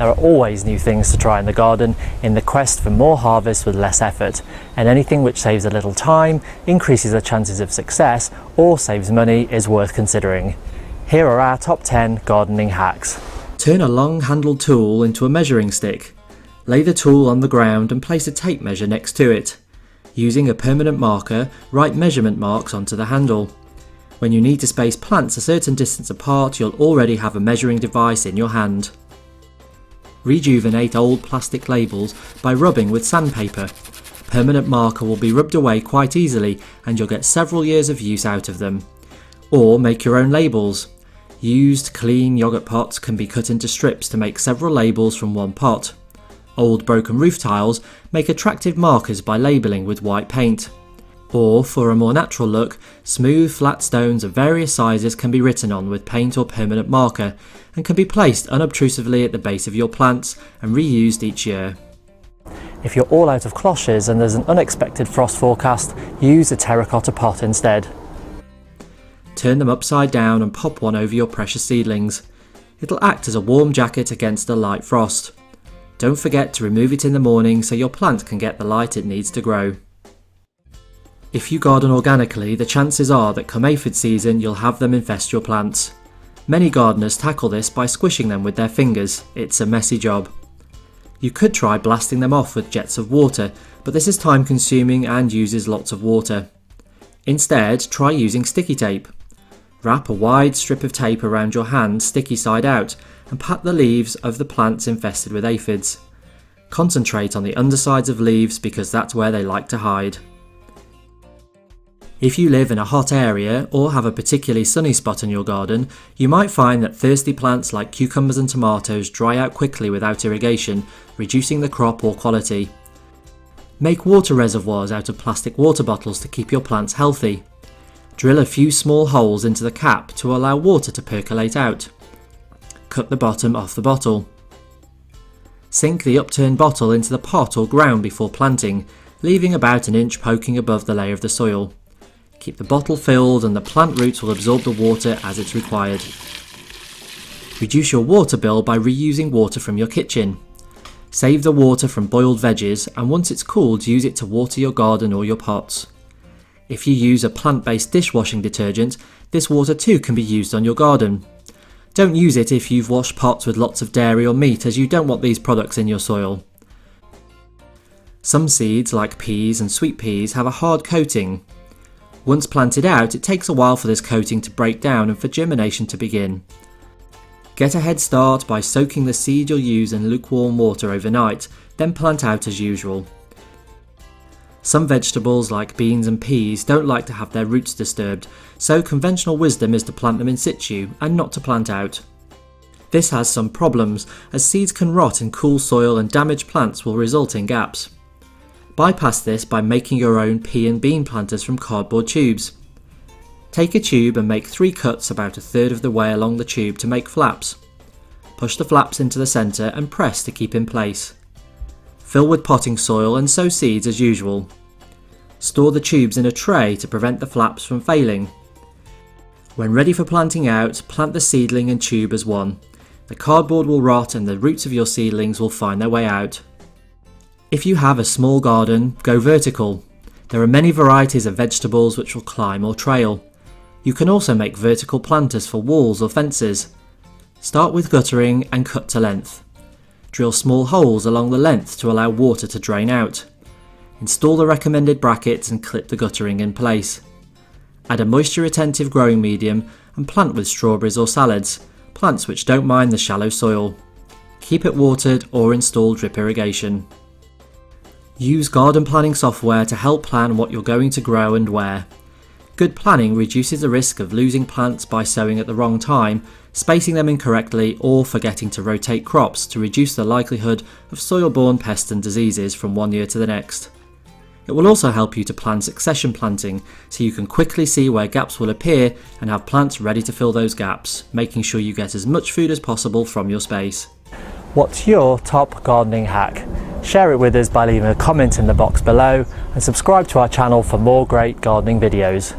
There are always new things to try in the garden in the quest for more harvest with less effort, and anything which saves a little time, increases the chances of success, or saves money is worth considering. Here are our top 10 gardening hacks. Turn a long-handled tool into a measuring stick. Lay the tool on the ground and place a tape measure next to it. Using a permanent marker, write measurement marks onto the handle. When you need to space plants a certain distance apart, you'll already have a measuring device in your hand. Rejuvenate old plastic labels by rubbing with sandpaper. Permanent marker will be rubbed away quite easily and you'll get several years of use out of them. Or make your own labels. Used, clean yogurt pots can be cut into strips to make several labels from one pot. Old broken roof tiles make attractive markers by labelling with white paint. Or, for a more natural look, smooth flat stones of various sizes can be written on with paint or permanent marker and can be placed unobtrusively at the base of your plants and reused each year. If you're all out of cloches and there's an unexpected frost forecast, use a terracotta pot instead. Turn them upside down and pop one over your precious seedlings. It'll act as a warm jacket against a light frost. Don't forget to remove it in the morning so your plant can get the light it needs to grow. If you garden organically, the chances are that come aphid season you'll have them infest your plants. Many gardeners tackle this by squishing them with their fingers. It's a messy job. You could try blasting them off with jets of water, but this is time consuming and uses lots of water. Instead, try using sticky tape. Wrap a wide strip of tape around your hand sticky side out and pat the leaves of the plants infested with aphids. Concentrate on the undersides of leaves because that's where they like to hide. If you live in a hot area or have a particularly sunny spot in your garden, you might find that thirsty plants like cucumbers and tomatoes dry out quickly without irrigation, reducing the crop or quality. Make water reservoirs out of plastic water bottles to keep your plants healthy. Drill a few small holes into the cap to allow water to percolate out. Cut the bottom off the bottle. Sink the upturned bottle into the pot or ground before planting, leaving about an inch poking above the layer of the soil. Keep the bottle filled and the plant roots will absorb the water as it's required. Reduce your water bill by reusing water from your kitchen. Save the water from boiled veggies and once it's cooled use it to water your garden or your pots. If you use a plant-based dishwashing detergent, this water too can be used on your garden. Don't use it if you've washed pots with lots of dairy or meat as you don't want these products in your soil. Some seeds like peas and sweet peas have a hard coating. Once planted out, it takes a while for this coating to break down and for germination to begin. Get a head start by soaking the seed you'll use in lukewarm water overnight, then plant out as usual. Some vegetables like beans and peas don't like to have their roots disturbed, so conventional wisdom is to plant them in situ and not to plant out. This has some problems, as seeds can rot in cool soil and damaged plants will result in gaps. Bypass this by making your own pea and bean planters from cardboard tubes. Take a tube and make 3 cuts about a third of the way along the tube to make flaps. Push the flaps into the centre and press to keep in place. Fill with potting soil and sow seeds as usual. Store the tubes in a tray to prevent the flaps from failing. When ready for planting out, plant the seedling and tube as one. The cardboard will rot and the roots of your seedlings will find their way out. If you have a small garden, go vertical. There are many varieties of vegetables which will climb or trail. You can also make vertical planters for walls or fences. Start with guttering and cut to length. Drill small holes along the length to allow water to drain out. Install the recommended brackets and clip the guttering in place. Add a moisture-retentive growing medium and plant with strawberries or salads, plants which don't mind the shallow soil. Keep it watered or install drip irrigation. Use garden planning software to help plan what you're going to grow and where. Good planning reduces the risk of losing plants by sowing at the wrong time, spacing them incorrectly or forgetting to rotate crops to reduce the likelihood of soil-borne pests and diseases from one year to the next. It will also help you to plan succession planting so you can quickly see where gaps will appear and have plants ready to fill those gaps, making sure you get as much food as possible from your space. What's your top gardening hack? Share it with us by leaving a comment in the box below and subscribe to our channel for more great gardening videos.